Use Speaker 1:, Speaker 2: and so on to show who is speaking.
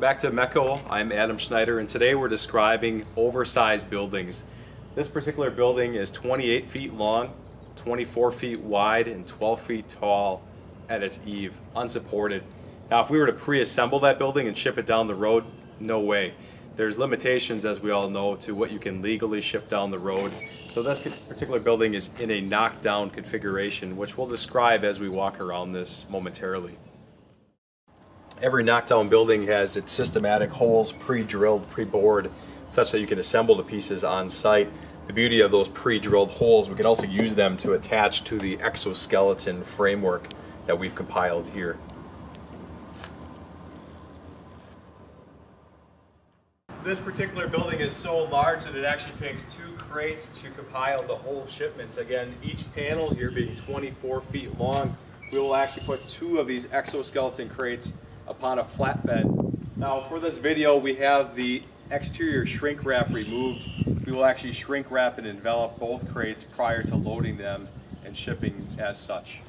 Speaker 1: back to Mekco. I'm Adam Schneider, and today we're describing oversized buildings. This particular building is 28 feet long, 24 feet wide, and 12 feet tall at its eave, unsupported. Now, if we were to pre-assemble that building and ship it down the road, no way. There's limitations, as we all know, to what you can legally ship down the road. So this particular building is in a knockdown configuration, which we'll describe as we walk around this momentarily. Every knockdown building has its systematic holes pre-drilled, pre-bored, such that you can assemble the pieces on site. The beauty of those pre-drilled holes, we can also use them to attach to the exoskeleton framework that we've compiled here. This particular building is so large that it actually takes 2 crates to compile the whole shipment. Again, each panel here being 24 feet long, we will actually put 2 of these exoskeleton crates upon a flatbed. Now, for this video, we have the exterior shrink wrap removed. We will actually shrink wrap and envelop both crates prior to loading them and shipping as such.